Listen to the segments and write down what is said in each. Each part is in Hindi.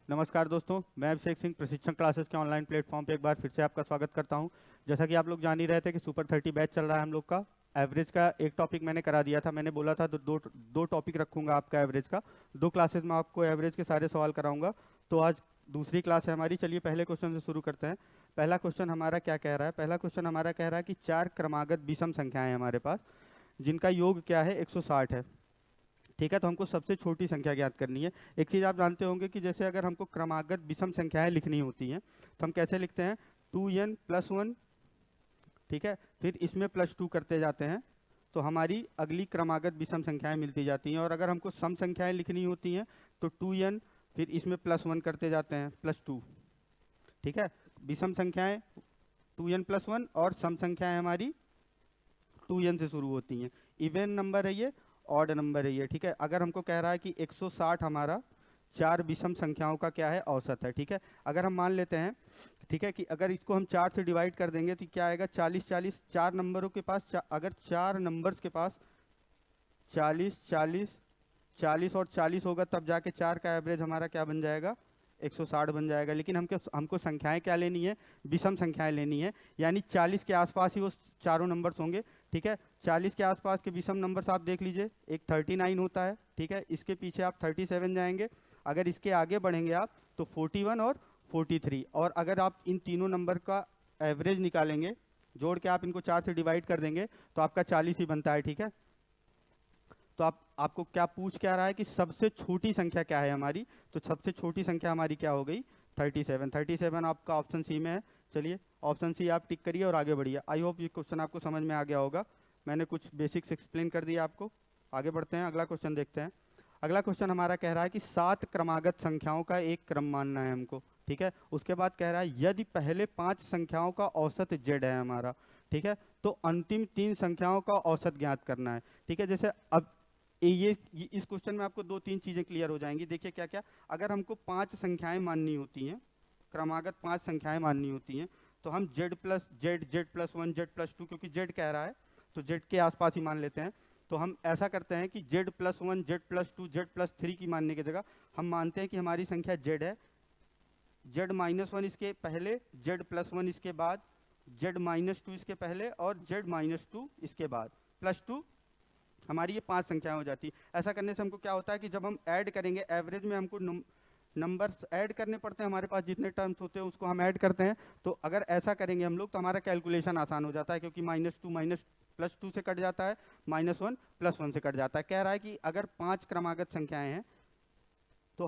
नमस्कार दोस्तों, मैं अभिषेक सिंह प्रशिक्षण क्लासेस के ऑनलाइन प्लेटफॉर्म पे एक बार फिर से आपका स्वागत करता हूं। जैसा कि आप लोग जान ही रहे थे कि सुपर 30 बैच चल रहा है हम लोग का। एवरेज का एक टॉपिक मैंने करा दिया था, मैंने बोला था दो टॉपिक रखूंगा आपका एवरेज का। दो क्लासेस में आपको एवरेज के सारे सवाल कराऊंगा। तो आज दूसरी क्लास है हमारी। चलिए पहले क्वेश्चन से शुरू करते हैं। पहला क्वेश्चन हमारा क्या कह रहा है? पहला क्वेश्चन हमारा कह रहा है कि चार क्रमागत विषम संख्याएं हैं हमारे पास, जिनका योग क्या है 160 है। ठीक है, तो हमको सबसे छोटी संख्या ज्ञात करनी है। एक चीज़ आप जानते होंगे कि जैसे अगर हमको क्रमागत विषम संख्याएं लिखनी होती हैं तो हम कैसे लिखते हैं? 2n+1। ठीक है, फिर इसमें +2 करते जाते हैं तो हमारी अगली क्रमागत विषम संख्याएं मिलती जाती हैं। और अगर हमको सम संख्याएं लिखनी होती हैं तो 2n फिर इसमें +1 करते जाते हैं, +2। ठीक है, विषम संख्याएं 2n+1 और सम संख्याएं हमारी 2n से शुरू होती हैं। इवन नंबर है ये, ऑड नंबर है ये। ठीक है, अगर हमको कह रहा है कि 160 हमारा चार विषम संख्याओं का क्या है? औसत है। ठीक है, अगर हम मान लेते हैं, ठीक है, कि अगर इसको हम 4 से डिवाइड कर देंगे तो क्या आएगा? 40 40। चार नंबरों के पास अगर चार नंबर्स के पास 40 40 40 और 40 होगा तब जाके चार का एवरेज हमारा क्या बन जाएगा? 160 बन जाएगा। लेकिन हमको हमको संख्याएं क्या लेनी है? विषम संख्याएं लेनी है, यानी 40 के आसपास ही वो चारों नंबर्स होंगे। ठीक है, 40 के आसपास के विषम नंबर्स आप देख लीजिए। एक 39 होता है, ठीक है, इसके पीछे आप 37 जाएंगे। अगर इसके आगे बढ़ेंगे आप तो 41 और 43। और अगर आप इन तीनों नंबर का एवरेज निकालेंगे, जोड़ के आप इनको 4 से डिवाइड कर देंगे तो आपका 40 ही बनता है। ठीक है, तो आपको क्या पूछ क्या रहा है कि सबसे छोटी संख्या क्या है हमारी? तो सबसे छोटी संख्या हमारी क्या हो गई? 37। 37 आपका ऑप्शन सी में है। चलिए ऑप्शन सी आप टिक करिए और आगे बढ़िए। आई होप ये क्वेश्चन आपको समझ में आ गया होगा। मैंने कुछ बेसिक्स एक्सप्लेन कर दिया आपको। आगे बढ़ते हैं, अगला क्वेश्चन देखते हैं। अगला क्वेश्चन हमारा कह रहा है कि 7 क्रमागत संख्याओं का एक क्रम मानना है हमको। ठीक है, उसके बाद कह रहा है यदि पहले 5 संख्याओं का औसत z है हमारा, ठीक है, तो अंतिम 3 संख्याओं का औसत ज्ञात करना है। ठीक है, जैसे अब ये इस क्वेश्चन में आपको 2-3 चीजें क्लियर हो जाएंगी। देखिए क्या क्या, अगर हमको 5 संख्याएं माननी होती हैं, क्रमागत 5 संख्याएं माननी होती हैं, तो हम z+1 z+2, क्योंकि z कह रहा है तो z के आसपास ही मान लेते हैं। तो हम ऐसा करते हैं कि z+1 z+2 z+3 की मानने की जगह हम मानते हैं कि हमारी संख्या z है। z-1 इसके पहले, z+1 इसके बाद, z-2 इसके पहले और z-2 इसके बाद, +2 हमारी ये 5 संख्याएं हो जाती। ऐसा करने से हमको क्या होता है कि जब हम ऐड करेंगे एवरेज में हमको नंबर्स ऐड करने पड़ते हैं, हमारे पास जितने टर्म्स होते हैं उसको हम ऐड करते हैं। तो अगर ऐसा करेंगे हम लोग तो हमारा कैलकुलेशन आसान हो जाता है, क्योंकि -2 +2 से कट जाता है, -1 +1 से कट जाता है। कह रहा है कि अगर 5 क्रमागत संख्याएं हैं तो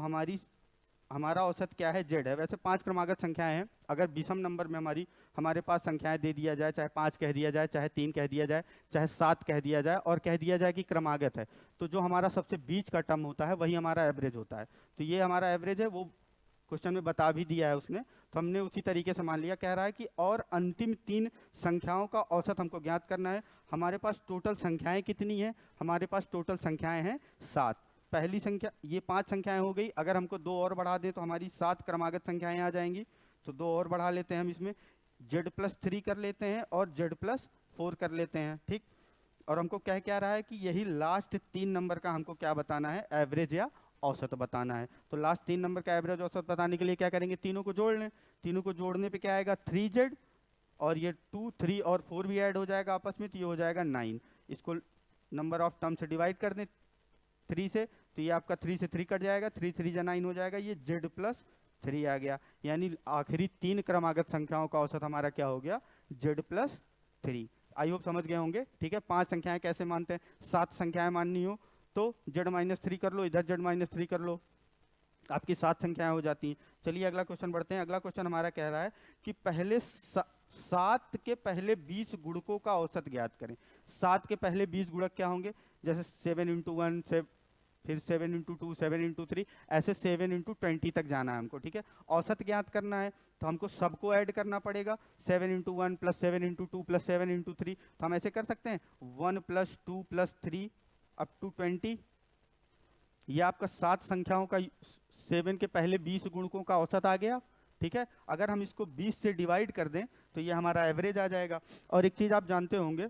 हमारा औसत क्या है? z है। वैसे 5 क्रमागत संख्याएं हैं, अगर विषम नंबर में हमारे पास संख्याएं दे दिया जाए, चाहे 5 कह दिया जाए, चाहे 3 कह दिया जाए, चाहे 7 कह दिया जाए और कह दिया जाए कि क्रमागत है, तो जो हमारा सबसे बीच का टर्म होता है वही हमारा एवरेज होता है। तो ये हमारा एवरेज है, वो क्वेश्चन में बता भी दिया है उसने, तो हमने उसी तरीके से मान लिया। कह रहा है कि और अंतिम 3 संख्याओं का औसत हमको ज्ञात करना है। हमारे पास टोटल संख्याएं कितनी हैं? हमारे पास टोटल संख्याएं हैं 7। पहली संख्या, ये 5 संख्याएं हो गई। अगर हमको 2 और बढ़ा दें तो हमारी 7 क्रमागत संख्याएं आ जाएंगी। तो 2 और बढ़ा लेते हैं हम इसमें, z+3 कर लेते हैं और z+4 कर लेते हैं। ठीक, और हमको क्या रहा है कि यही लास्ट 3 नंबर का हमको क्या बताना है? एवरेज या औसत बताना है। तो लास्ट 3 नंबर का एवरेज औसत बताने के लिए क्या करेंगे? तीनों को जोड़ लें। तीनों को जोड़ने पे क्या आएगा? 3z, और ये 2 3 और 4 भी ऐड हो जाएगा आपस में, तो ये हो जाएगा 9। इसको नंबर ऑफ टर्म से डिवाइड कर दें 3 से, तो ये आपका 3 से 3 कट जाएगा, 3 3 जा 9 हो जाएगा, ये z+3 आ गया। यानी आखिरी 3 क्रमागत संख्याओं का औसत हमारा क्या हो गया? z+3। आई होप समझ गए होंगे। ठीक है, 5 संख्याएं कैसे मानते हैं? 7 संख्याएं माननी हो तो z-3 कर लो, इधर z-3 कर लो, आपकी 7 संख्याएं हो जाती हैं। चलिए अगला क्वेश्चन बढ़ते हैं। अगला क्वेश्चन हमारा कह रहा है कि पहले 7 के पहले 20 गुणकों का औसत ज्ञात करें। 7 के पहले 20 गुणक क्या होंगे? जैसे 7 × 1 से, फिर 7 × 2 7 × 3, ऐसे 7 × 20 तक जाना है हमको। ठीक है, औसत ज्ञात करना है तो हमको सबको ऐड करना पड़ेगा। 7 × 1 + 7 × 2 + 7 × 3, तो हम ऐसे कर सकते हैं 1 + 2 + 3 अप टू 20। ये आपका 7 संख्याओं का 7 के पहले 20 गुणकों का औसत आ गया। ठीक है, अगर हम इसको 20 से डिवाइड कर दें तो ये हमारा एवरेज आ जाएगा। और एक चीज़ आप जानते होंगे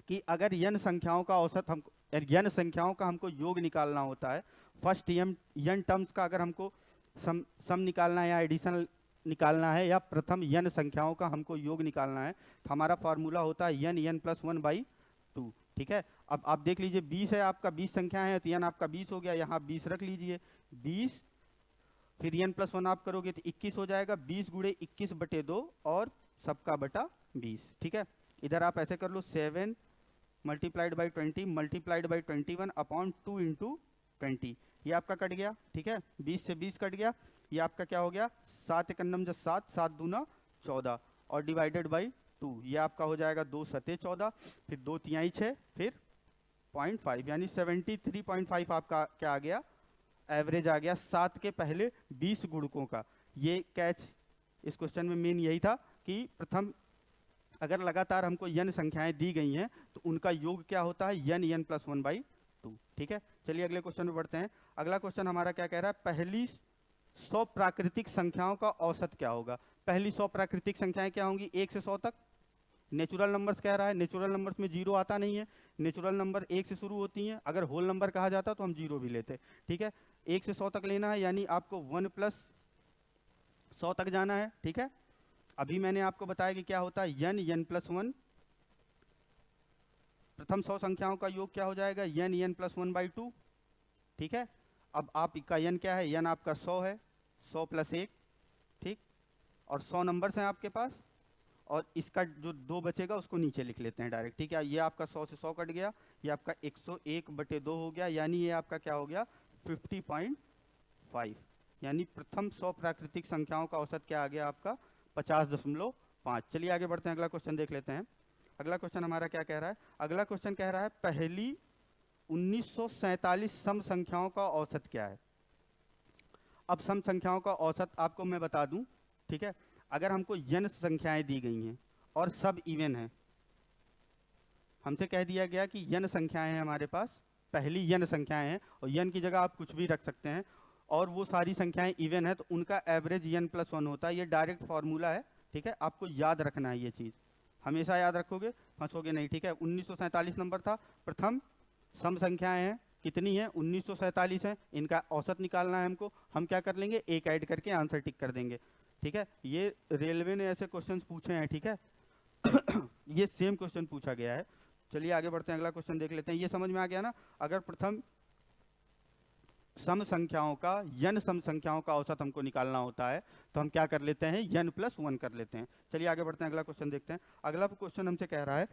कि अगर n संख्याओं का औसत हमको n संख्याओं का हमको योग निकालना होता है, फर्स्ट n टर्म्स का अगर हमको सम निकालना है या एडिशन निकालना है या प्रथम n संख्याओं का हमको योग निकालना है, तो हमारा फार्मूला होता है n प्लस 1/2। ठीक है, अब आप देख लीजिए 20 है आपका, 20 संख्या है तो n आपका 20 हो गया, यहाँ 20 रख लीजिए, 20 फिर n प्लस 1 आप करोगे तो 21 हो जाएगा, 20 गुणे 21/2 और सबका बटा 20। ठीक है, इधर आप ऐसे कर लो 7 multiplied by 20 multiplied by 21 upon 2 into 20, ये आपका कट गया। ठीक है, 20 से 20 कट गया, ये आपका क्या हो गया 7 एकन्नम 7, 7 दूना 14 और डिवाइडेड बाई 2, ये आपका हो जाएगा 2 सते 14, फिर 2 तिहाई 6, फिर 0.5 यानी 73.5 आपका क्या आ गया, एवरेज आ गया 7 के पहले 20 गुणकों का। ये कैच इस क्वेश्चन में मेन यही था कि प्रथम अगर लगातार हमको n संख्याएं दी गई हैं तो उनका योग क्या होता है n प्लस 1/2। ठीक है, चलिए अगले क्वेश्चन में बढ़ते हैं। अगला क्वेश्चन हमारा क्या कह रहा है, पहली 100 प्राकृतिक संख्याओं का औसत क्या होगा। पहली 100 प्राकृतिक संख्याएं क्या होंगी 1 से 100 तक। नेचुरल नंबर्स कह रहा है, नेचुरल नंबर्स में जीरो आता नहीं है, नेचुरल नंबर 1 से शुरू होती हैं, अगर होल नंबर कहा जाता तो हम जीरो भी लेते। ठीक है, 1 से 100 तक लेना है, यानी आपको 1 प्लस 100 तक जाना है। ठीक है, अभी मैंने आपको बताया कि क्या होता है n प्लस 1, प्रथम 100 संख्याओं का योग क्या हो जाएगा n प्लस 1/2। ठीक है, अब आपका n क्या है, n आपका 100 है, 100 प्लस 1। ठीक, और 100 नंबर्स हैं आपके पास, और इसका जो 2 बचेगा उसको नीचे लिख लेते हैं डायरेक्ट। ठीक है, ये आपका 100 से 100 कट गया, ये आपका 101/2 हो गया, यानी ये आपका क्या हो गया 50.5, यानी प्रथम 100 प्राकृतिक संख्याओं का औसत क्या आ गया आपका 50.5। चलिए आगे बढ़ते हैं, अगला क्वेश्चन देख लेते हैं। अगला क्वेश्चन हमारा क्या कह रहा है, अगला क्वेश्चन कह रहा है पहली 1947 सम संख्याओं का औसत क्या है। अब सम संख्याओं का औसत आपको मैं बता दूं। ठीक है, अगर हमको n संख्याएं दी गई हैं और सब इवन है, हमसे कह दिया गया कि n संख्याएं हैं हमारे पास, पहली n संख्याएं हैं और n की जगह आप कुछ भी रख सकते हैं, और वो सारी संख्याएं इवन है तो उनका एवरेज n प्लस 1 होता है। ये डायरेक्ट फॉर्मूला है। ठीक है, आपको याद रखना है, ये चीज़ हमेशा याद रखोगे, फंसोगे नहीं। ठीक है, 1947 नंबर था, प्रथम सम संख्याएं हैं, कितनी है 1947 है, इनका औसत निकालना है हमको। हम क्या कर लेंगे, एक ऐड करके आंसर टिक कर देंगे। ठीक है, ये रेलवे ने ऐसे क्वेश्चंस पूछे हैं। ठीक है ये सेम क्वेश्चन पूछा गया है। चलिए आगे बढ़ते हैं, अगला क्वेश्चन देख लेते हैं। ये समझ में आ गया ना, अगर प्रथम सम संख्याओं का n सम संख्याओं का औसत हमको निकालना होता है तो हम क्या कर लेते हैं n प्लस 1 कर लेते हैं। चलिए आगे बढ़ते हैं, अगला क्वेश्चन देखते हैं। अगला क्वेश्चन हमसे कह रहा है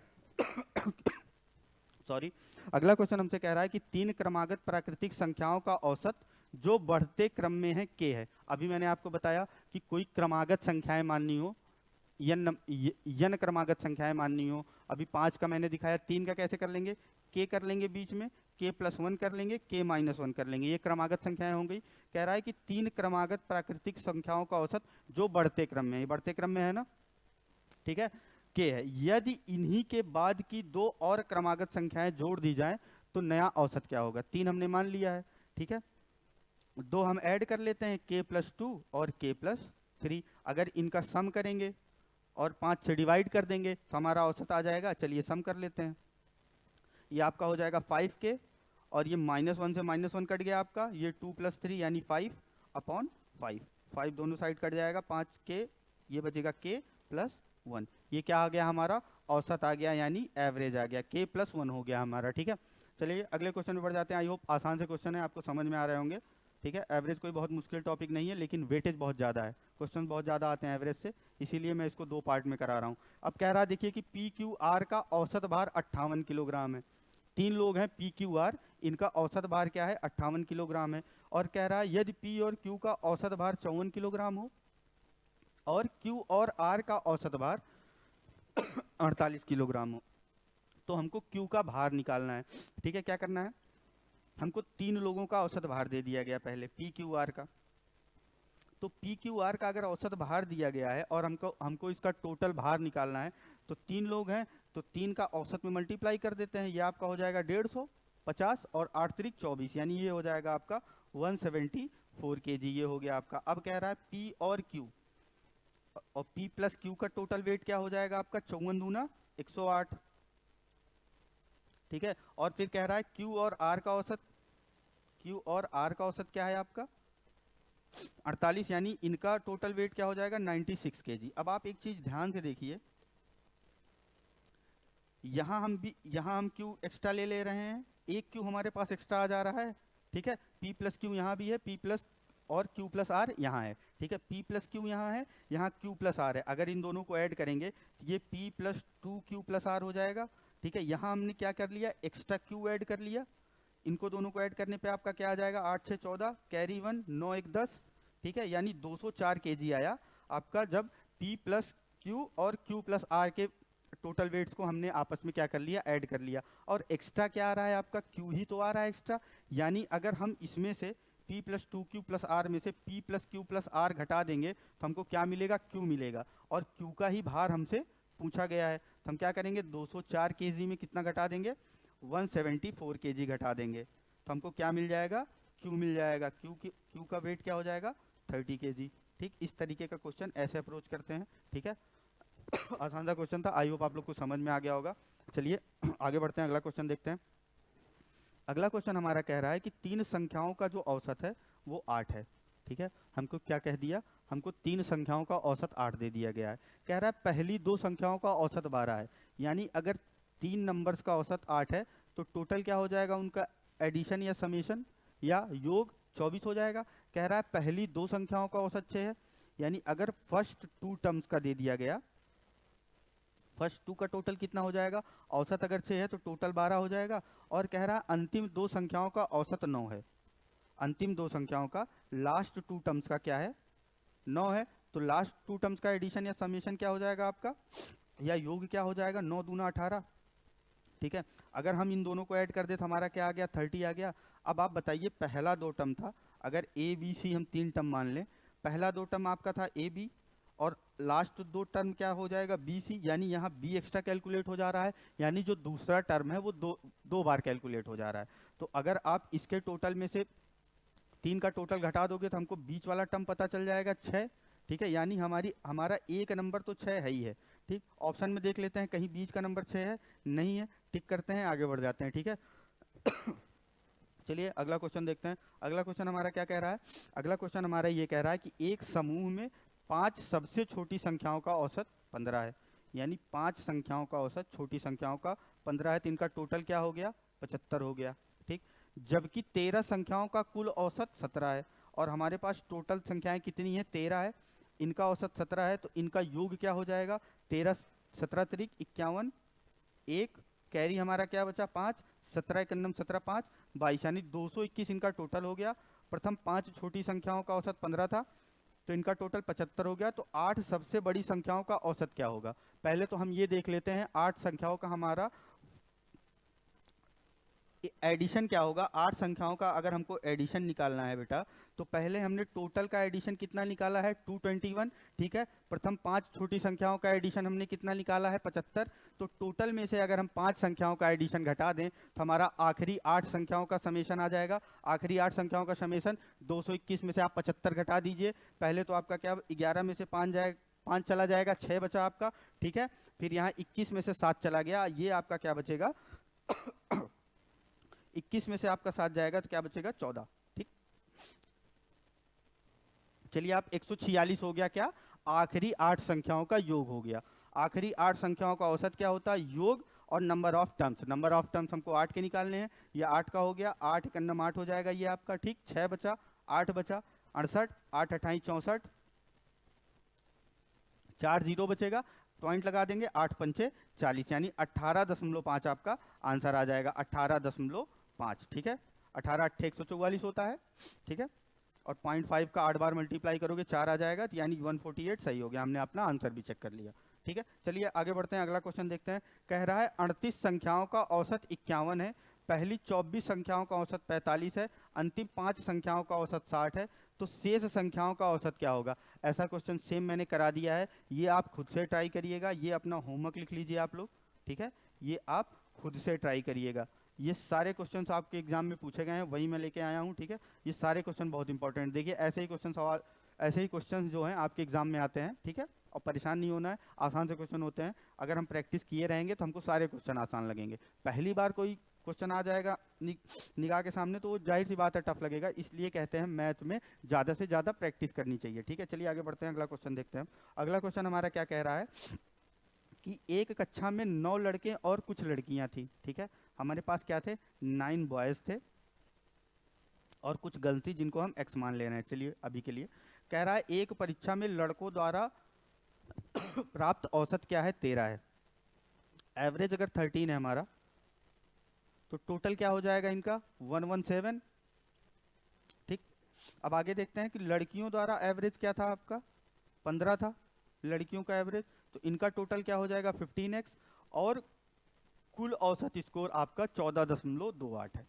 सॉरी, अगला क्वेश्चन हमसे कह रहा है कि 3 क्रमागत प्राकृतिक संख्याओं का औसत जो बढ़ते क्रम में है k है। अभी मैंने आपको बताया कि कोई क्रमागत संख्याएं माननी हो, n क्रमागत संख्याएं माननी हो, अभी 5 का मैंने दिखाया, 3 का कैसे कर लेंगे, k कर लेंगे बीच में, k प्लस 1 कर लेंगे, k माइनस 1 कर लेंगे, ये क्रमागत संख्याएं हो गई। कह रहा है कि 3 क्रमागत प्राकृतिक संख्याओं का औसत जो बढ़ते क्रम में है, बढ़ते क्रम में है ना। ठीक है, k है, यदि इन्हीं के बाद की 2 और क्रमागत संख्याएं जोड़ दी जाए तो नया औसत क्या होगा। 3 हमने मान लिया है। ठीक है, 2 हम ऐड कर लेते हैं, k प्लस 2 और k प्लस 3, अगर इनका सम करेंगे और 5 से डिवाइड कर देंगे तो हमारा औसत आ जाएगा। चलिए सम कर लेते हैं, ये आपका हो जाएगा 5k, और ये -1 से -1 कट गया आपका, ये 2 प्लस 3 यानी 5/5, 5 दोनों साइड कट जाएगा, 5k, ये बचेगा k प्लस 1, ये क्या आ गया हमारा औसत आ गया, यानी एवरेज आ गया, k प्लस 1 हो गया हमारा। ठीक है, चलिए अगले क्वेश्चन में बढ़ जाते हैं। आई होप आसान से क्वेश्चन है, आपको समझ में आ रहे होंगे। ठीक है, एवरेज कोई बहुत मुश्किल टॉपिक नहीं है, लेकिन वेटेज बहुत ज़्यादा है, क्वेश्चन बहुत ज़्यादा आते हैं एवरेज से, इसीलिए मैं इसको 2 पार्ट में करा रहा हूँ। अब कह रहा है देखिए कि PQR का औसत भार 58 किलोग्राम है। 3 लोग हैं PQR, इनका औसत भार क्या है 58 किलोग्राम है, और कह रहा है यदि P और Q का औसत भार 54 किलोग्राम हो और Q और R का औसत भार 48 किलोग्राम हो, तो हमको Q का भार निकालना है। ठीक है, क्या करना है, हमको 3 लोगों का औसत भार दे दिया गया पहले PQR का, तो PQR का अगर औसत भार दिया गया है और हमको इसका टोटल भार निकालना है, तो 3 लोग हैं तो 3 का औसत में मल्टीप्लाई कर देते हैं, ये आपका हो जाएगा 150, 50 और 8 त्रिक 24, यानी ये हो जाएगा आपका 174 kg, ये हो गया आपका। अब कह रहा है P और Q, और P प्लस Q का टोटल वेट क्या हो जाएगा आपका 54 दूना 108। ठीक है, और फिर कह रहा है Q और R का औसत, Q और R का औसत क्या है आपका 48, यानी इनका टोटल वेट क्या हो जाएगा 96 kg। अब आप एक चीज ध्यान से देखिए, यहाँ हम क्यू एक्स्ट्रा ले रहे हैं, एक क्यू हमारे पास एक्स्ट्रा आ जा रहा है, ठीक है। पी प्लस क्यू यहाँ भी है, पी प्लस और क्यू प्लस आर यहाँ है, ठीक है। पी प्लस क्यू यहाँ है, यहाँ क्यू प्लस आर है। अगर इन दोनों को ऐड करेंगे तो ये p plus 2 q plus r हो जाएगा, ठीक है। यहाँ हमने क्या कर लिया, एक्स्ट्रा क्यू ऐड कर लिया। इनको दोनों को ऐड करने पे आपका क्या आ जाएगा, 8 6 14, कैरी 1, 9 1 10, ठीक है। यानी 204 kg आया आपका, जब पी प्लस क्यू और क्यू प्लस आर के टोटल वेट्स को हमने आपस में क्या कर लिया, ऐड कर लिया। और एक्स्ट्रा क्या आ रहा है आपका, क्यू ही तो आ रहा है एक्स्ट्रा। यानी अगर हम इसमें से p plus 2q plus are में से p plus q plus r घटा देंगे तो हमको क्या मिलेगा, q मिलेगा। और q का ही भार हमसे पूछा गया है, तो हम क्या करेंगे, 204 kg में कितना घटा देंगे, 174 kg घटा देंगे, तो हमको क्या मिल जाएगा, q मिल जाएगा। q का वेट क्या हो जाएगा, 30 kg। ठीक, इस तरीके का क्वेश्चन ऐसे अप्रोच करते हैं, ठीक है। आसान सा क्वेश्चन था, आई होप आप लोग को समझ में आ गया होगा। चलिए आगे बढ़ते हैं, अगला क्वेश्चन देखते हैं। अगला क्वेश्चन हमारा कह रहा है कि 3 संख्याओं का जो औसत है वो 8 है, ठीक है। हमको क्या कह दिया, हमको 3 संख्याओं का औसत 8 दे दिया गया है। कह रहा है पहली 2 संख्याओं का औसत 12 है, यानी अगर 3 नंबर्स का औसत 8 है तो टोटल क्या हो जाएगा उनका, एडिशन या समेशन या योग 24 हो जाएगा। कह रहा है पहली 2 संख्याओं का औसत 6 है, यानी अगर फर्स्ट 2 टर्म्स का दे दिया गया, फर्स्ट 2 का टोटल कितना हो जाएगा, औसत अगर 6 है तो टोटल 12 हो जाएगा। और कह रहा है अंतिम 2 संख्याओं का औसत 9 है, अंतिम 2 संख्याओं का लास्ट 2 टर्म्स का क्या है, 9 है। तो लास्ट 2 टर्म्स का एडिशन या समेशन क्या हो जाएगा आपका, या योग क्या हो जाएगा, 9 दूना 18, ठीक है। अगर हम इन दोनों को ऐड कर दे तो हमारा क्या आ गया, 30 आ गया। अब आप बताइए, पहला 2 टर्म था, अगर ए बी सी हम 3 टर्म मान लें, पहला 2 टर्म आपका था ए बी और लास्ट 2 टर्म क्या हो जाएगा, बी सी, यानी यहाँ बी एक्स्ट्रा कैलकुलेट हो जा रहा है, यानी जो दूसरा टर्म है वो दो बार कैलकुलेट हो जा रहा है। तो अगर आप इसके टोटल में से 3 का टोटल घटा दोगे तो हमको बीच वाला टर्म पता चल जाएगा 6, ठीक है। यानी हमारा एक नंबर तो 6 है ही है, ठीक। ऑप्शन में देख लेते हैं कहीं बीच का नंबर 6 है, नहीं है, टिक करते हैं, आगे बढ़ जाते हैं, ठीक है। चलिए अगला क्वेश्चन देखते हैं। अगला क्वेश्चन हमारा क्या कह रहा है, अगला क्वेश्चन हमारा ये कह रहा है कि एक समूह में 5 सबसे छोटी संख्याओं का औसत 15 है, यानी 5 संख्याओं का औसत छोटी संख्याओं का 15 है, तो इनका टोटल क्या हो गया, 75 हो गया, ठीक। जबकि 13 संख्याओं का कुल औसत 17 है, और हमारे पास टोटल संख्याएं कितनी है, 13 है, इनका औसत 17 है, तो इनका योग क्या हो जाएगा, 13 17 तरीक 51, एक कैरी हमारा क्या बचा 5, 17 एकन्नम 17 5 22, यानी 221 इनका टोटल हो गया। प्रथम 5 छोटी संख्याओं का औसत 15 था, तो इनका टोटल 75 हो गया। तो 8 सबसे बड़ी संख्याओं का औसत क्या होगा, पहले तो हम ये देख लेते हैं 8 संख्याओं का हमारा एडिशन क्या होगा। 8 संख्याओं का अगर हमको एडिशन निकालना है बेटा, तो पहले हमने टोटल का एडिशन कितना निकाला है, 221, ठीक है। प्रथम 5 छोटी संख्याओं का एडिशन हमने कितना निकाला है, 75। तो टोटल में से अगर हम 5 संख्याओं का एडिशन घटा दें तो हमारा आखिरी 8 संख्याओं का समेशन आ जाएगा। आखिरी 8 संख्याओं का समेशन 221 में से आप 75 घटा दीजिए, पहले तो आपका क्या 11 में से 5 चला जाएगा, 6 बचा आपका, ठीक है। फिर यहाँ 21 में से 7 चला गया, ये आपका क्या बचेगा 21 में से आपका 7 जाएगा तो क्या बचेगा 14, ठीक। चलिए आप 146 हो गया, क्या आखिरी 8 संख्याओं का योग हो गया। आखिरी 8 संख्याओं का औसत क्या होता है, योग और number of terms. Number of terms हमको 8 के निकालने हैं, ये 8 का हो गया, 8 एकन्नम 8 हो जाएगा ये आपका, ठीक। 6 बचा, 8 बचा, 68, 8 अट्ठाई 64, 4 जीरो बचेगा, पॉइंट लगा देंगे, 8 पंचे 40, यानी 18.5 आपका आंसर आ जाएगा, 18.5, ठीक है। 18 8 144 होता है, ठीक है। और 0.5 का 8 बार मल्टीप्लाई करोगे 4 आ जाएगा, तो यानी 148 सही हो गया, हमने अपना आंसर भी चेक कर लिया, ठीक है। चलिए आगे बढ़ते हैं, अगला क्वेश्चन देखते हैं। कह रहा है 38 संख्याओं का औसत 51 है, पहली 24 संख्याओं का औसत 45 है, अंतिम 5 संख्याओं का औसत 60 है, तो शेष संख्याओं का औसत क्या होगा। ऐसा क्वेश्चन सेम मैंने करा दिया है, ये आप खुद से ट्राई करिएगा, ये अपना होमवर्क लिख लीजिए आप लोग, ठीक है। ये आप खुद से ट्राई करिएगा, ये सारे क्वेश्चंस आपके एग्जाम में पूछे गए हैं, वही मैं लेके आया हूँ, ठीक है। ये सारे क्वेश्चन बहुत इंपॉर्टेंट, देखिए ऐसे ही क्वेश्चन जो हैं आपके एग्जाम में आते हैं, ठीक है। और परेशान नहीं होना है, आसान से क्वेश्चन होते हैं, अगर हम प्रैक्टिस किए रहेंगे तो हमको सारे क्वेश्चन आसान लगेंगे। पहली बार कोई क्वेश्चन आ जाएगा निगाह के सामने, तो वो जाहिर सी बात है टफ लगेगा, इसलिए कहते हैं मैथ में ज़्यादा से ज़्यादा प्रैक्टिस करनी चाहिए। ठीक है, चलिए आगे बढ़ते हैं, अगला क्वेश्चन देखते हैं। अगला क्वेश्चन हमारा क्या कह रहा है कि एक कक्षा में 9 लड़के और कुछ लड़कियां थी। ठीक है, हमारे पास क्या थे, 9 बॉयज़ थे और कुछ गर्ल्स थी जिनको हम एक्स मान ले रहे हैं। चलिए अभी के लिए कह रहा है एक परीक्षा में लड़कों द्वारा प्राप्त औसत क्या है, 13 है। एवरेज अगर 13 है हमारा, तो टोटल क्या हो जाएगा इनका, 117। ठीक, अब आगे देखते हैं कि लड़कियों द्वारा एवरेज क्या था आपका, 15 था लड़कियों का एवरेज, तो इनका टोटल क्या हो जाएगा 15x, और कुल औसत स्कोर आपका 14.28 है।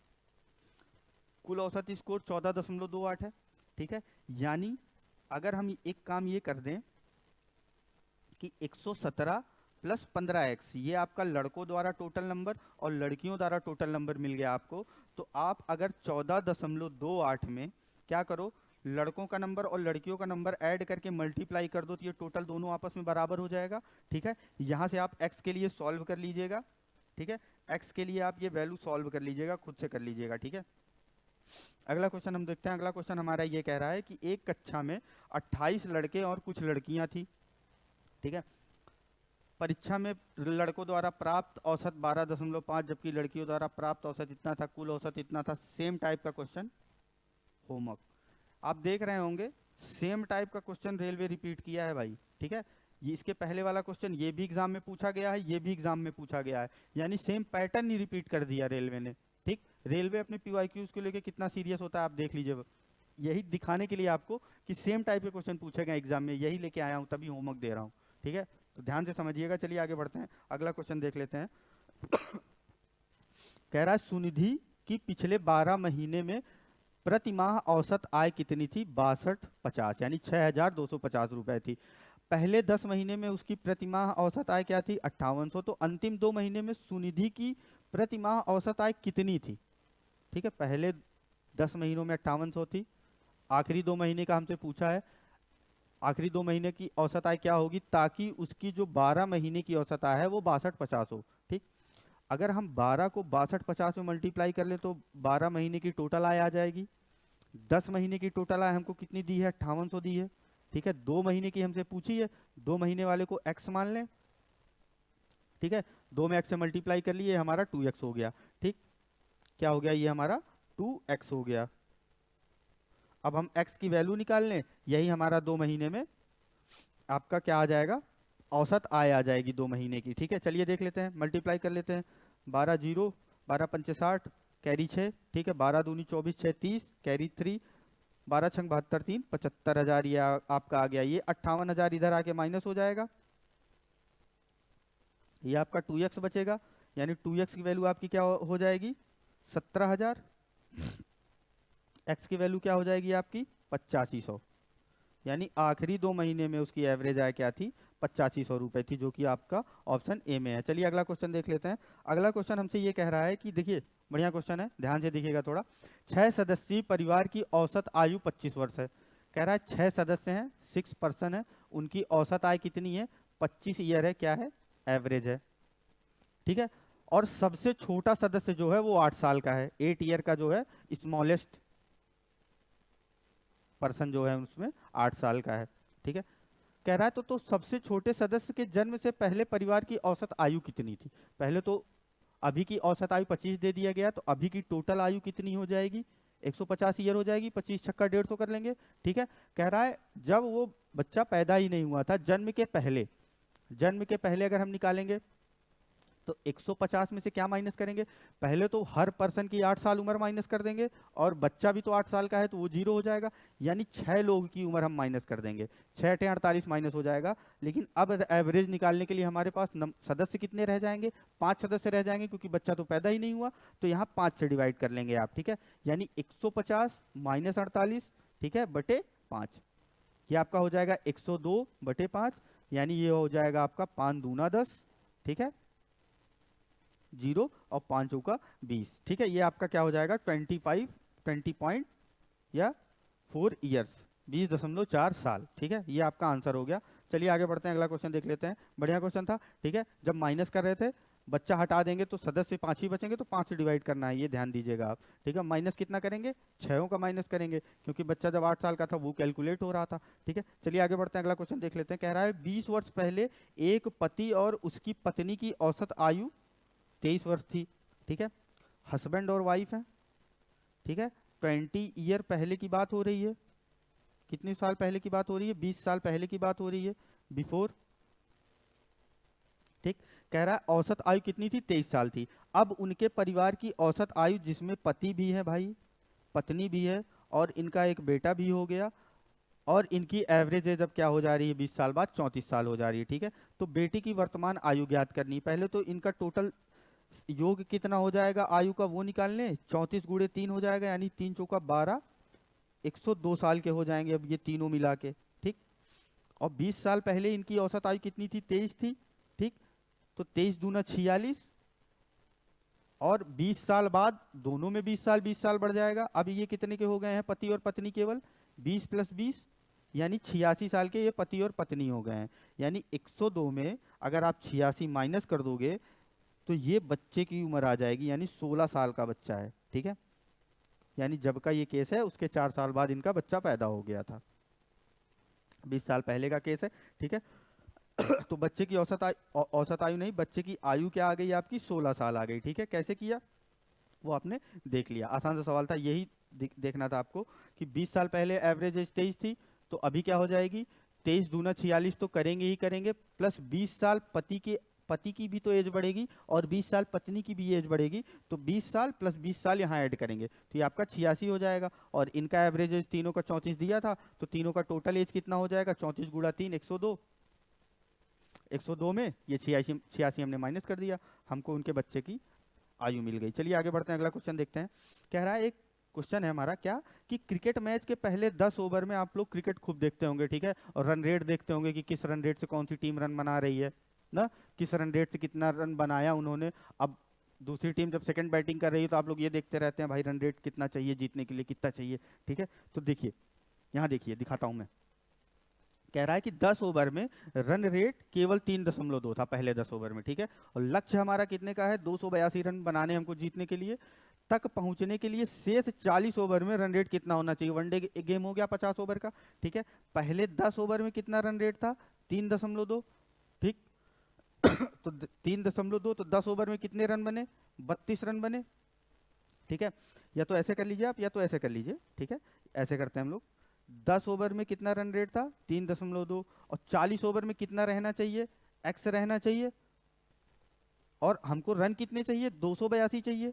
कुल औसत स्कोर 14.28 है। ठीक है, यानी अगर हम एक काम ये कर दें कि 117 प्लस 15x, ये आपका लड़कों द्वारा टोटल नंबर और लड़कियों द्वारा टोटल नंबर मिल गया आपको, तो आप अगर 14.28 में क्या करो, लड़कों का नंबर और लड़कियों का नंबर ऐड करके मल्टीप्लाई कर दो, तो ये टोटल दोनों आपस में बराबर हो जाएगा। ठीक है, यहाँ से आप x के लिए सॉल्व कर लीजिएगा। ठीक है, x के लिए आप ये वैल्यू सॉल्व कर लीजिएगा, खुद से कर लीजिएगा। ठीक है, अगला क्वेश्चन हम देखते हैं। अगला क्वेश्चन हमारा ये कह रहा है कि एक कक्षा में 28 लड़के और कुछ लड़कियां थी। ठीक है, परीक्षा में लड़कों द्वारा प्राप्त औसत 12.5, जबकि लड़कियों द्वारा प्राप्त औसत इतना था, कुल औसत इतना था। सेम टाइप का क्वेश्चन होमवर्क आप देख रहे होंगे, सेम टाइप का क्वेश्चन रेलवे रिपीट किया है भाई। ठीक है, ये इसके पहले वाला क्वेश्चन ये भी एग्जाम में पूछा गया है, ये भी एग्जाम में पूछा गया है, यानी सेम पैटर्न ही रिपीट कर दिया रेलवे ने। ठीक, रेलवे अपने PYQs को लेके कितना सीरियस होता है आप देख लीजिए, यही दिखाने के लिए आपको कि सेम टाइप के क्वेश्चन पूछे गए एग्जाम में, यही लेके आया हूँ, तभी होमवर्क दे रहा हूँ। ठीक है, तो ध्यान से समझिएगा। चलिए आगे बढ़ते हैं, अगला क्वेश्चन देख लेते हैं। कह रहा है सुनिधि की पिछले 12 महीने में प्रति माह औसत आय कितनी थी, 6250, यानी 6250 रुपए थी। पहले 10 महीने में उसकी प्रति माह औसत आय क्या थी, 5800। तो अंतिम 2 महीने में सुनिधि की प्रति माह औसत आय कितनी थी। ठीक है, पहले 10 महीनों में 5800 थी, आखिरी 2 महीने का हमसे पूछा है, आखिरी 2 महीने की औसत आय क्या होगी, ताकि उसकी जो 12 महीने की औसत आय है वो 6250 हो। ठीक, अगर हम 12 को 6250 में मल्टीप्लाई कर ले तो 12 महीने की टोटल आय आ जाएगी। 10 महीने की टोटल आय हमको कितनी दी है, 5800 दी है। ठीक है, 2 महीने की हमसे पूछी है, 2 महीने वाले को x मान लें। ठीक है, 2 में x से मल्टीप्लाई कर लिए, हमारा 2x हो गया। ठीक, क्या हो गया, ये हमारा 2x हो गया। अब हम x की वैल्यू निकाल लें, यही हमारा 2 महीने में आपका क्या आ जाएगा, औसत आय आ जाएगी 2 महीने की। ठीक है, चलिए देख लेते हैं, मल्टीप्लाई कर लेते हैं। 12 0, 12 पंचे 60, कैरी 6। ठीक है, 12 दूनी 24, 6 30, कैरी 3, 12 छंग 72, 3 75,000 ये आपका आ गया। ये 58,000 इधर आके माइनस हो जाएगा, ये आपका 2x बचेगा, यानी 2x की वैल्यू आपकी क्या हो जाएगी, 17,000। x की वैल्यू क्या हो जाएगी आपकी, 8500, यानी आखिरी 2 महीने में उसकी एवरेज आय क्या थी, 8500 रुपए थी, जो कि आपका ऑप्शन ए में है। चलिए अगला क्वेश्चन देख लेते हैं। अगला क्वेश्चन हमसे ये कह रहा है कि देखिए, बढ़िया क्वेश्चन है, ध्यान से देखिएगा थोड़ा। 6 सदस्यीय परिवार की औसत आयु 25 वर्ष है। कह रहा है 6 सदस्य हैं, 6 पर्सन है, उनकी औसत आय कितनी है, 25 ईयर है, क्या है, एवरेज है। ठीक है, और सबसे छोटा सदस्य जो है वो 8 साल का है, 8 ईयर का जो है स्मॉलेस्ट पर्सन जो है उसमें 8 साल का है। ठीक है, कह रहा है तो सबसे छोटे सदस्य के जन्म से पहले परिवार की औसत आयु कितनी थी। पहले तो अभी की औसत आयु 25 दे दिया गया, तो अभी की टोटल आयु कितनी हो जाएगी, 150 ईयर हो जाएगी, 25 छक्का 150 कर लेंगे। ठीक है, कह रहा है जब वो बच्चा पैदा ही नहीं हुआ था, जन्म के पहले, जन्म के पहले अगर हम निकालेंगे तो 150 में से क्या माइनस करेंगे, पहले तो हर पर्सन की 8 साल उम्र माइनस कर देंगे, और बच्चा भी तो 8 साल का है तो वो 0 हो जाएगा, यानी 6 लोग की उम्र हम माइनस कर देंगे, 6 × 48 माइनस हो जाएगा। लेकिन अब एवरेज निकालने के लिए हमारे पास सदस्य कितने रह जाएंगे, 5 सदस्य रह जाएंगे, क्योंकि बच्चा तो पैदा ही नहीं हुआ, तो यहाँ 5 से डिवाइड कर लेंगे आप। ठीक है, यानी 150 माइनस 48, ठीक है, बटे 5, ये आपका हो जाएगा 102 बटे 5, यानी ये हो जाएगा आपका 5 दूना 10, ठीक है, 0 और 5 चौका 20। ठीक है, ये आपका क्या हो जाएगा 20 पॉइंट या 4 ईयर्स, 20.4 साल। ठीक है, ये आपका आंसर हो गया। चलिए आगे बढ़ते हैं, अगला क्वेश्चन देख लेते हैं, बढ़िया क्वेश्चन था। ठीक है, जब माइनस कर रहे थे बच्चा हटा देंगे तो सदस्य 5 ही बचेंगे, तो 5 से डिवाइड करना है, ये ध्यान दीजिएगा आप। ठीक है, माइनस कितना करेंगे, 6 का माइनस करेंगे, क्योंकि बच्चा जब 8 साल का था वो कैलकुलेट हो रहा था। ठीक है, चलिए आगे बढ़ते हैं, अगला क्वेश्चन देख लेते हैं। कह रहा है 20 वर्ष पहले एक पति और उसकी पत्नी की औसत आयु 23 वर्ष थी। ठीक है, हस्बैंड और वाइफ है। ठीक है, 20 ईयर पहले की बात हो रही है। कितने साल पहले की बात हो रही है, 20 साल पहले की बात हो रही है, बिफोर। ठीक, कह रहा है औसत आयु कितनी थी, 23 साल थी। अब उनके परिवार की औसत आयु, जिसमें पति भी है भाई, पत्नी भी है, और इनका एक बेटा भी हो गया, और इनकी एवरेज एज अब क्या हो जा रही है, 20 साल बाद 34 साल हो जा रही है। ठीक है, तो बेटी की वर्तमान आयु ज्ञात करनी है। पहले तो इनका टोटल योग कितना हो जाएगा आयु का, वो निकाल लें। 34 गुणे 3 हो जाएगा, यानी 3 चौका 12, 102 साल के हो जाएंगे अब ये तीनों मिला के। ठीक, और 20 साल पहले इनकी औसत आयु कितनी थी, 23 थी। ठीक, तो 23 दूना 46, और 20 साल बाद दोनों में 20 साल बढ़ जाएगा। अब ये कितने के हो गए हैं, पति और पत्नी, केवल 20 + 20, यानी 86 साल के ये पति और पत्नी हो गए हैं। यानी 102 में अगर आप 86 माइनस कर दोगे तो ये बच्चे की उम्र आ जाएगी, यानी 16 साल का बच्चा है। ठीक है, यानी जब का ये केस है उसके 4 साल बाद इनका बच्चा पैदा हो गया था। 20 साल पहले का केस है। ठीक है, तो बच्चे की औसत आयु नहीं, बच्चे की आयु क्या आ गई आपकी, 16 साल आ गई। ठीक है, कैसे किया वो आपने देख लिया, आसान सा सवाल था, यही देखना था आपको कि 20 साल पहले एवरेज एज 23 थी, तो अभी क्या हो जाएगी, 23 दूना 46 तो करेंगे ही करेंगे, प्लस 20 साल पति की भी तो एज बढ़ेगी, और 20 साल पत्नी की भी एज बढ़ेगी, तो 20 साल प्लस 20 साल यहाँ ऐड करेंगे तो ये आपका 86 हो जाएगा। और इनका एवरेज एज तीनों का 34 दिया था, तो तीनों का टोटल एज कितना हो जाएगा, 34 गुणा 3, 102। 102 में ये 86 हमने माइनस कर दिया, हमको उनके बच्चे की आयु मिल गई। चलिए आगे बढ़ते हैं, अगला क्वेश्चन देखते हैं। कह रहा है, एक क्वेश्चन है हमारा क्या, कि क्रिकेट मैच के पहले 10 ओवर में, आप लोग क्रिकेट खूब देखते होंगे, ठीक है, और रन रेट देखते होंगे कि किस रन रेट से कौन सी टीम रन बना रही है ना, किस रन रेट से कितना रन बनाया उन्होंने। अब दूसरी टीम जब सेकंड बैटिंग कर रही है तो आप लोग ये देखते रहते हैं भाई रन रेट कितना चाहिए जीतने के लिए, कितना चाहिए। ठीक है, तो देखिए यहाँ देखिए, दिखाता हूँ मैं। कह रहा है कि 10 ओवर में रन रेट केवल 3.2 था पहले 10 ओवर में। ठीक है, और लक्ष्य हमारा कितने का है, 282 रन बनाने हमको जीतने के लिए। तक पहुंचने के लिए शेष 40 ओवर में रन रेट कितना होना चाहिए, वनडे गेम हो गया 50 ओवर का। ठीक है, पहले 10 ओवर में कितना रन रेट था, 3.2। ठीक, तो 3.2, तो 10 ओवर में कितने रन बने, 32 रन बने। ठीक है, या तो ऐसे कर लीजिए आप, या तो ऐसे कर लीजिए। ठीक है, ऐसे करते हैं हम लोग। 10 ओवर में कितना रन रेट था, 3.2, और 40 ओवर में कितना रहना चाहिए, एक्स रहना चाहिए, और हमको रन कितने चाहिए, 282 चाहिए,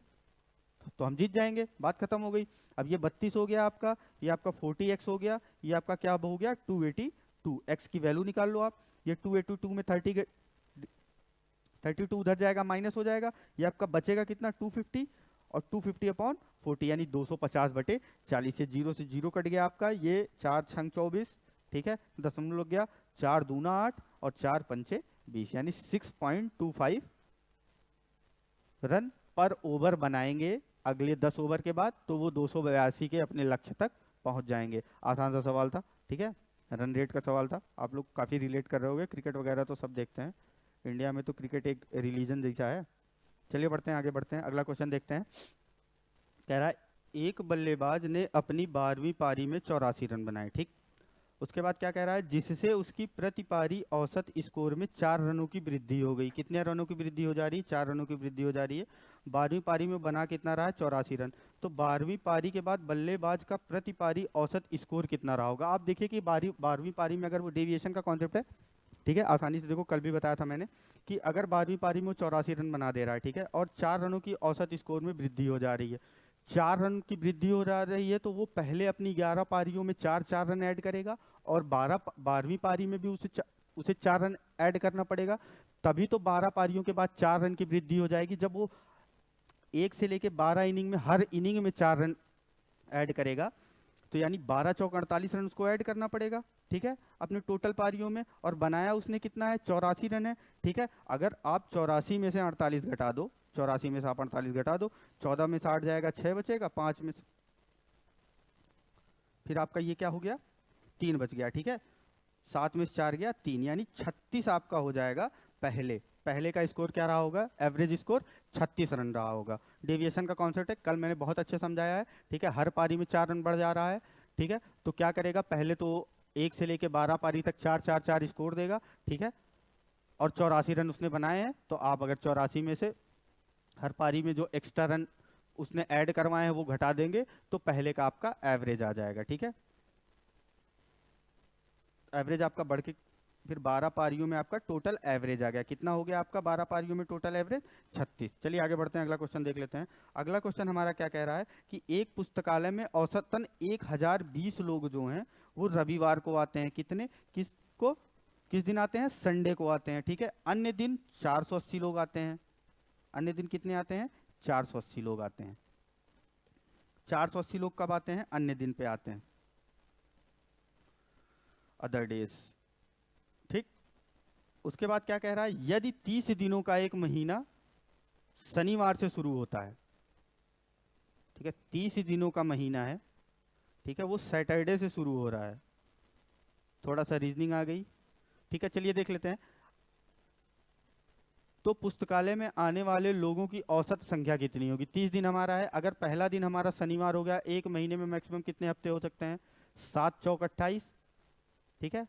तो हम जीत जाएंगे, बात खत्म हो गई। अब ये 32 हो गया आपका, ये आपका 40x हो गया, ये आपका क्या हो गया, 282। एक्स की वैल्यू निकाल लो आप, ये 282 में 32 उधर जाएगा, माइनस हो जाएगा, ये आपका बचेगा कितना, 250, और 250/40 यानी 250/40 से जीरो कट गया आपका, ये 4 छंग 24। ठीक है, दशमलव लग गया, 4 दूना 8 और 4 पंचे 20, यानी 6.25 रन पर ओवर बनाएंगे अगले 10 ओवर के बाद, तो वो 282 के अपने लक्ष्य तक पहुंच जाएंगे। आसान सा सवाल था। ठीक है, रन रेट का सवाल था, आप लोग काफ़ी रिलेट कर रहे होगे, क्रिकेट वगैरह तो सब देखते हैं, इंडिया में तो क्रिकेट एक रिलीजन जैसा है। चलिए बढ़ते हैं, आगे बढ़ते हैं, अगला क्वेश्चन देखते हैं। कह रहा है, एक बल्लेबाज ने अपनी 12वीं पारी में 84 रन बनाए। ठीक, उसके बाद क्या कह रहा है, जिससे उसकी प्रति पारी औसत स्कोर में 4 रनों की वृद्धि हो गई। कितने रनों की वृद्धि हो जा रही है, 4 रनों की वृद्धि हो जा रही है। 12वीं पारी में बना कितना रहा है, 84 रन। तो 12वीं पारी के बाद बल्लेबाज का प्रति पारी औसत स्कोर कितना रहा होगा। आप देखिए कि 12वीं पारी में अगर वो डेविएशन का कॉन्सेप्ट है, ठीक है, आसानी से देखो, कल भी बताया था मैंने कि अगर 12वीं पारी में वो 84 रन बना दे रहा है, ठीक है, और 4 रनों की औसत स्कोर में वृद्धि हो जा रही है, 4 रन की वृद्धि हो रही है, तो वो पहले अपनी 11 पारियों में 4 रन ऐड करेगा, और 12वीं पारी में भी उसे 4 रन ऐड करना पड़ेगा, तभी तो 12 पारियों के बाद 4 रन की वृद्धि हो जाएगी। जब वो 1 से लेके 12 इनिंग में हर इनिंग में 4 रन ऐड करेगा, तो यानी 12 चौक 48 रन उसको ऐड करना पड़ेगा। ठीक है, अपने टोटल पारियों में, और बनाया उसने कितना है, 84 रन है। ठीक है, अगर आप 84 में से 48 घटा दो, 84 में से आप 48 घटा दो, 14 में से 8 जाएगा, 6 बचेगा, 5 में से फिर आपका ये क्या हो गया, 3 बच गया। ठीक है, 7 में से 4 गया 3, यानी 36 आपका हो जाएगा पहले का स्कोर क्या रहा होगा, एवरेज स्कोर 36 रन रहा होगा। डेविएशन का कॉन्सेप्ट है, कल मैंने बहुत अच्छे समझाया है, ठीक है। हर पारी में 4 रन बढ़ जा रहा है, ठीक है। तो क्या करेगा, पहले तो 1 से लेके 12 पारी तक 4-4-4 स्कोर देगा, ठीक है। और 84 रन उसने बनाए हैं, तो आप अगर 84 में से हर पारी में जो एक्स्ट्रा रन उसने ऐड करवाए हैं वो घटा देंगे, तो पहले का आपका एवरेज आ जाएगा, ठीक है। एवरेज आपका बढ़ के फिर 12 पारियों में आपका टोटल एवरेज आ गया। कितना हो गया आपका 12 पारियों में टोटल एवरेज, 36। चलिए आगे बढ़ते हैं, अगला क्वेश्चन देख लेते हैं। अगला क्वेश्चन हमारा क्या कह रहा है कि एक पुस्तकालय में औसतन 1020 लोग जो हैं वो रविवार को आते हैं। कितने, किसको, किस दिन आते हैं, संडे को आते हैं, ठीक है। अन्य दिन 480 लोग आते हैं। अन्य दिन कितने आते हैं, 480 लोग आते हैं। 480 लोग कब आते हैं, अन्य दिन पे आते हैं, अदर डेज, ठीक। उसके बाद क्या कह रहा है, यदि 30 दिनों का एक महीना शनिवार से शुरू होता है, ठीक है, 30 दिनों का महीना है, ठीक है, वो सैटरडे से शुरू हो रहा है। थोड़ा सा रीजनिंग आ गई, ठीक है। चलिए देख लेते हैं। तो पुस्तकालय में आने वाले लोगों की औसत संख्या कितनी होगी। 30 दिन हमारा है, अगर पहला दिन हमारा शनिवार हो गया, एक महीने में मैक्सिमम कितने हफ्ते हो सकते हैं, 7 चौक 28, ठीक है।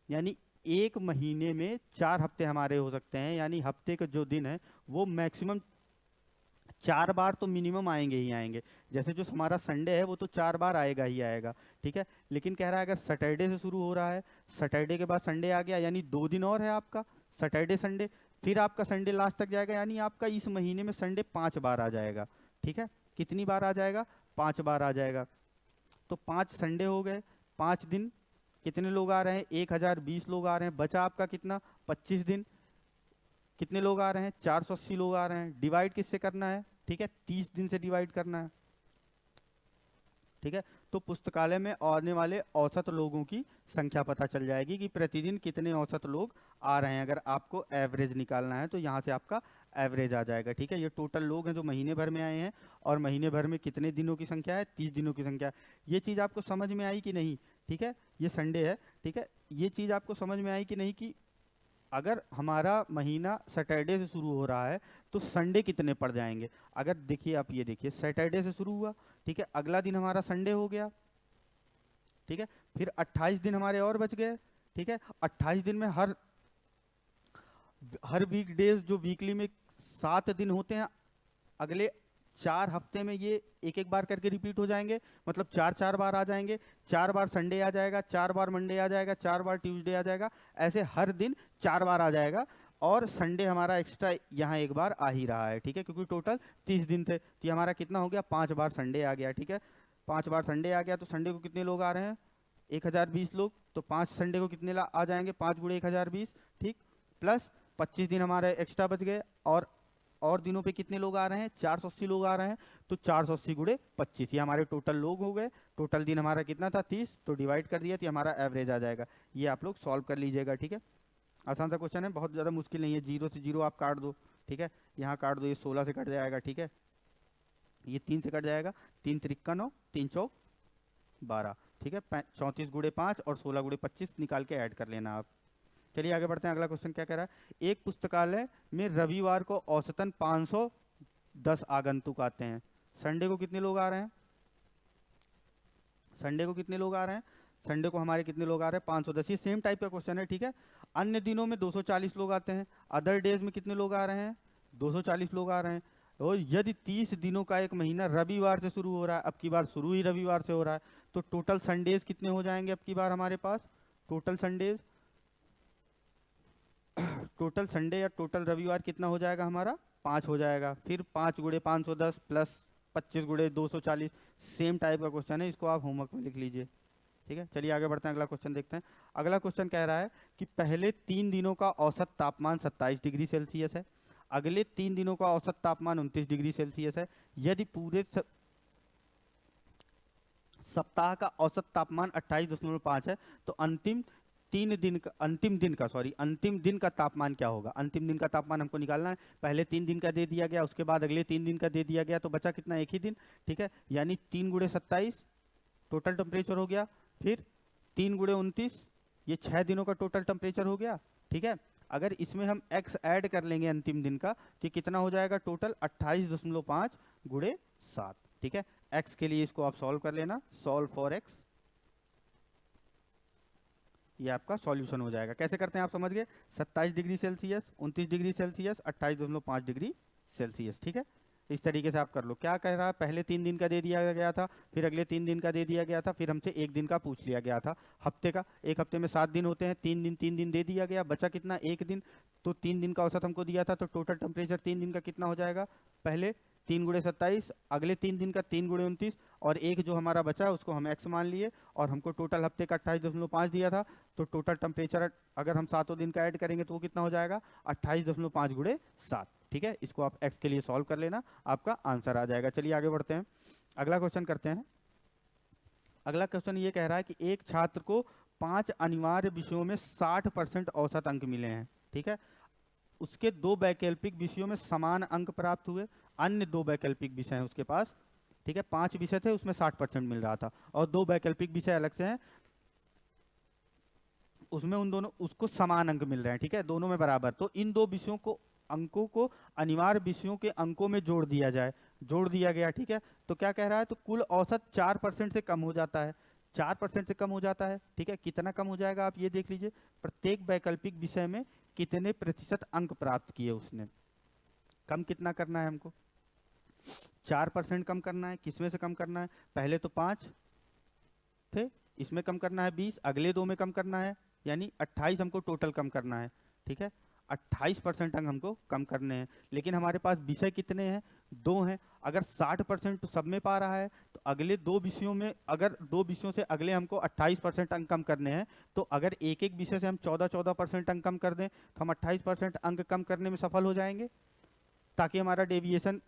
यानी एक महीने में 4 हफ्ते हमारे हो सकते हैं, यानी हफ्ते के जो दिन है वो मैक्सिमम 4 बार तो मिनिमम आएंगे ही आएंगे। जैसे जो हमारा संडे है वो तो 4 बार आएगा ही आएगा, ठीक है। लेकिन कह रहा है अगर सैटरडे से शुरू हो रहा है, सैटरडे के बाद संडे आ गया, यानी 2 दिन और है आपका, सैटरडे संडे, फिर आपका संडे लास्ट तक जाएगा, यानी आपका इस महीने में संडे 5 बार आ जाएगा, ठीक है। कितनी बार आ जाएगा, 5 बार आ जाएगा। तो 5 संडे हो गए, 5 दिन कितने लोग आ रहे हैं, 1020 लोग आ रहे हैं। बचा आपका कितना, 25 दिन, कितने लोग आ रहे हैं, 480 लोग आ रहे हैं। डिवाइड किससे करना है, ठीक है, 30 दिन से डिवाइड करना है, ठीक है। तो पुस्तकालय में आने वाले औसत लोगों की संख्या पता चल जाएगी कि प्रतिदिन कितने औसत लोग आ रहे हैं। अगर आपको एवरेज निकालना है तो यहाँ से आपका एवरेज आ जाएगा, ठीक है। ये टोटल लोग हैं जो महीने भर में आए हैं, और महीने भर में कितने दिनों की संख्या है, 30 दिनों की संख्या है। ये चीज़ आपको समझ में आई कि नहीं, ठीक है। ये संडे है, ठीक है। ये चीज़ आपको समझ में आई कि नहीं कि अगर हमारा महीना सैटरडे से शुरू हो रहा है तो संडे कितने पड़ जाएंगे। अगर देखिए आप ये देखिए, सैटरडे से शुरू हुआ, ठीक है, अगला दिन हमारा संडे हो गया, ठीक है। फिर 28 दिन हमारे और बच गए, ठीक है। 28 दिन में हर हर वीक डेज जो वीकली में 7 दिन होते हैं, अगले 4 हफ्ते में ये एक एक बार करके रिपीट हो जाएंगे, मतलब 4-4 बार आ जाएंगे। 4 बार संडे आ जाएगा, 4 बार मंडे आ जाएगा, 4 बार ट्यूसडे आ जाएगा, ऐसे हर दिन 4 बार आ जाएगा। और संडे हमारा एक्स्ट्रा यहाँ एक बार आ ही रहा है, ठीक है, क्योंकि टोटल 30 दिन थे, तो ये हमारा कितना हो गया, 5 बार संडे आ गया, ठीक है। 5 बार संडे आ गया, तो संडे को कितने लोग आ रहे हैं, 1020 लोग। तो 5 संडे को कितने आ जाएंगे, 5 गुणे 1020, ठीक, प्लस 25 दिन हमारे एक्स्ट्रा बच गए, और दिनों पे कितने लोग आ रहे हैं, 480 लोग आ रहे हैं। तो 480 गुणे 25, ये हमारे टोटल लोग हो गए। टोटल दिन हमारा कितना था, 30, तो डिवाइड कर दिया तो हमारा एवरेज आ जाएगा। ये आप लोग सॉल्व कर लीजिएगा, ठीक है। आसान सा क्वेश्चन है, बहुत ज़्यादा मुश्किल नहीं है। 0 से 0 आप काट दो, ठीक है, यहाँ काट दो, ये 16 से कट जाएगा, ठीक है, ये 3 से कट जाएगा, 3 त्रिक्का 9, 3 चौक 12, ठीक है। 34 गुणे 5 और 16 गुणे 25 निकाल के ऐड कर लेना आप। चलिए आगे बढ़ते हैं, अगला क्वेश्चन क्या कह रहा है। एक पुस्तकालय में रविवार को औसतन 510 आगंतुक आते हैं। संडे को कितने लोग आ रहे हैं, संडे को कितने लोग आ रहे हैं, संडे को हमारे कितने लोग आ रहे हैं, 510। ये सेम टाइप का क्वेश्चन है, ठीक है। अन्य दिनों में 240 लोग आते हैं, अदर डेज में कितने लोग आ रहे हैं, 240 लोग आ रहे हैं। और यदि 30 दिनों का एक महीना रविवार से शुरू हो रहा है, अब की बार शुरू ही रविवार से हो रहा है, तो टोटल संडेज कितने हो जाएंगे अब की बार हमारे पास, टोटल संडेज, टोटल संडे या टोटल रविवार कितना हो जाएगा हमारा, 5 हो जाएगा। फिर 5 गुणे 510 प्लस 25 गुणे 240, सेम टाइप का क्वेश्चन है, इसको आप होमवर्क में लिख लीजिए, ठीक है। चलिए आगे बढ़ते हैं, अगला क्वेश्चन देखते हैं। अगला क्वेश्चन कह रहा है कि पहले 3 दिनों का औसत तापमान 27 डिग्री सेल्सियस है, अगले 3 दिनों का औसत तापमान 29 डिग्री सेल्सियस है। यदि पूरे सप्ताह का औसत तापमान 28.5 है, तो अंतिम दिन का तापमान क्या होगा। अंतिम दिन का तापमान हमको निकालना है। पहले 3 दिन का दे दिया गया, उसके बाद अगले 3 दिन का दे दिया गया, तो बचा कितना, एक ही दिन, ठीक है। यानी 3 गुणे 27 टोटल टेम्परेचर हो गया, फिर 3 गुणे 29, ये 6 दिनों का टोटल टेम्परेचर हो गया, ठीक है। अगर इसमें हम x ऐड कर लेंगे अंतिम दिन का तो कितना हो जाएगा टोटल 28.5 गुणे 7। ठीक है, x के लिए इसको आप सॉल्व कर लेना, सॉल्व फॉर x, ये आपका सॉल्यूशन हो जाएगा। कैसे करते हैं आप समझ गए, 27 degree Celsius, 29 degree Celsius, 28.5 degree Celsius. ठीक है, इस तरीके से आप कर लो। क्या कह रहा है, पहले 3 दिन का दे दिया गया था, फिर अगले 3 दिन का दे दिया गया था, फिर हमसे 1 दिन का पूछ लिया गया था हफ्ते का। एक हफ्ते में 7 दिन होते हैं, 3 दिन दे दिया गया, बचा कितना 1 दिन। तो 3 दिन का औसत हमको दिया था, तो टोटल टेम्परेचर 3 दिन का कितना हो जाएगा, पहले 3 गुणे 27, अगले 3 दिन का 3 गुणे 29, और एक जो हमारा बचा है उसको हम x मान लिए, और हमको टोटल हफ्ते का 28.5 दिया था। तो टोटल टेम्परेचर अगर हम 7 दिन का ऐड करेंगे तो वो कितना हो जाएगा 28.5 गुणे 7। ठीक है, इसको आप x के लिए सॉल्व कर लेना, आपका आंसर आ जाएगा। चलिए आगे बढ़ते हैं, अगला क्वेश्चन करते हैं। अगला क्वेश्चन ये कह रहा है कि एक छात्र को 5 अनिवार्य विषयों में 60% औसत अंक मिले हैं। ठीक है, उसके 2 वैकल्पिक विषयों में समान अंक प्राप्त हुए, अन्य 2 वैकल्पिक विषय हैं उसके पास। ठीक है, 5 विषय थे उसमें 60% मिल रहा था, और 2 वैकल्पिक विषय अलग से हैं, उसमें उन दोनों उसको समान अंक मिल रहे हैं। ठीक है, दोनों में बराबर। तो इन 2 विषयों को अंकों को अनिवार्य विषयों के अंकों में जोड़ दिया जाए, जोड़ दिया गया। ठीक है, तो क्या कह रहा है, तो कुल औसत 4% से कम हो जाता है, 4% से कम हो जाता है। ठीक है, कितना कम हो जाएगा आप ये देख लीजिए, प्रत्येक वैकल्पिक विषय में कितने प्रतिशत अंक प्राप्त किए उसने। कम कितना करना है हमको, 4% कम करना है। किसमें से कम करना है, पहले तो 5 थे, इसमें कम करना है 20, अगले 2 में कम करना है, यानी 28 हमको टोटल कम करना है। ठीक है, 28% अंक हमको कम करने हैं। लेकिन हमारे पास विषय कितने हैं, 2 हैं। अगर 60% तो सब में पा रहा है, तो अगले 2 विषयों में, अगर 2 विषयों से अगले हमको 28% अंक कम करने हैं, तो अगर एक एक विषय से हम 14% अंक कम कर दें तो हम 28% अंक कम करने में सफल हो जाएंगे, ताकि हमारा डेविएशन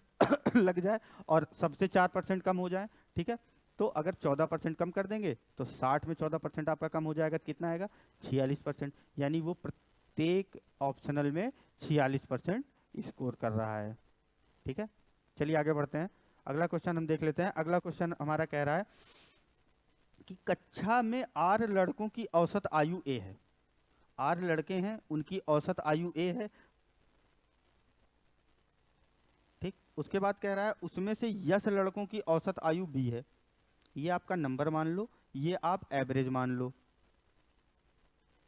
लग जाए और सबसे 4% कम हो जाए। ठीक है, तो अगर 14% कम कर देंगे तो 60 में 14% आपका कम हो जाएगा, तो कितना आएगा 46%, यानी वो प्रत्येक ऑप्शनल में 46% स्कोर कर रहा है। ठीक है, चलिए आगे बढ़ते हैं, अगला क्वेश्चन हम देख लेते हैं। अगला क्वेश्चन हमारा कह रहा है कि कक्षा में 8 लड़कों की औसत आयु ए है, 8 लड़के हैं, उनकी औसत आयु ए है। ठीक, उसके बाद कह रहा है उसमें से 10 लड़कों की औसत आयु बी है। ये आपका नंबर मान लो, ये आप एवरेज मान लो,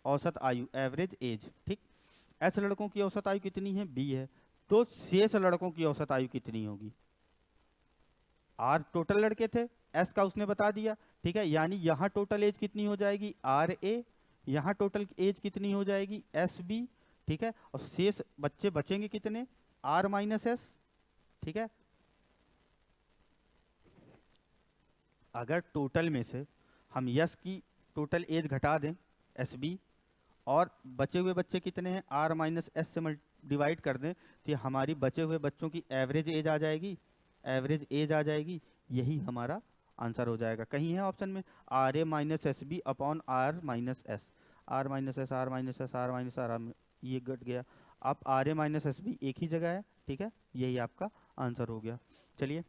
औसत आयु एवरेज एज। ठीक, एस लड़कों की औसत आयु कितनी है, बी है, तो शेष लड़कों की औसत आयु कितनी होगी। आर टोटल लड़के थे, एस का उसने बता दिया। ठीक है, यानी यहाँ टोटल एज कितनी हो जाएगी आर ए, यहाँ टोटल एज कितनी हो जाएगी एस बी। ठीक है, और शेष बच्चे बचेंगे कितने, आर माइनस एस। ठीक है, अगर टोटल में से हम यस की टोटल एज घटा दें एस बी, और बचे हुए बच्चे कितने हैं आर माइनस एस से डिवाइड कर दें, तो हमारी बचे हुए बच्चों की एवरेज एज आ जाएगी, एवरेज एज आ जाएगी। यही हमारा आंसर हो जाएगा। कहीं है ऑप्शन में R A minus S B upon R minus S, R minus S, R minus S, R minus R, ये घट गया। अब R A minus S B एक ही जगह है। ठीक है, यही आपका आंसर हो गया। चलिए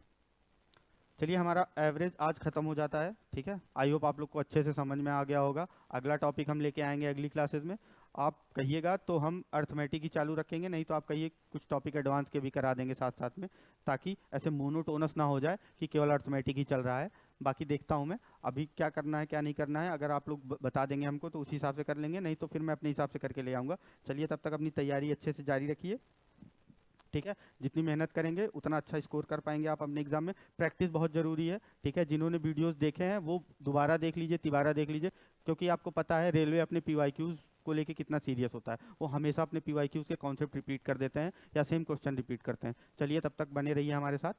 चलिए, हमारा एवरेज आज खत्म हो जाता है। ठीक है, आई होप आप लोग को अच्छे से समझ में आ गया होगा। अगला टॉपिक हम लेके आएंगे अगली क्लासेस में, आप कहिएगा तो हम अर्थमेटिक ही चालू रखेंगे, नहीं तो आप कहिए कुछ टॉपिक एडवांस के भी करा देंगे साथ साथ में, ताकि ऐसे मोनोटोनस ना हो जाए कि केवल अर्थमेटिक ही चल रहा है। बाकी देखता हूँ मैं अभी क्या करना है क्या नहीं करना है, अगर आप लोग बता देंगे हमको तो उसी हिसाब से कर लेंगे, नहीं तो फिर मैं अपने हिसाब से करके ले आऊँगा। चलिए, तब तक अपनी तैयारी अच्छे से जारी रखिए। ठीक है, जितनी मेहनत करेंगे उतना अच्छा स्कोर कर पाएंगे आप अपने एग्जाम में। प्रैक्टिस बहुत ज़रूरी है। ठीक है, जिन्होंने वीडियोस देखे हैं वो दोबारा देख लीजिए, तिबारा देख लीजिए, क्योंकि आपको पता है रेलवे अपने पीवाईक्यूज को लेके कितना सीरियस होता है। वो हमेशा अपने पीवाईक्यूज के कॉन्सेप्ट रिपीट कर देते हैं या सेम क्वेश्चन रिपीट करते हैं। चलिए, तब तक बने रहिए हमारे साथ।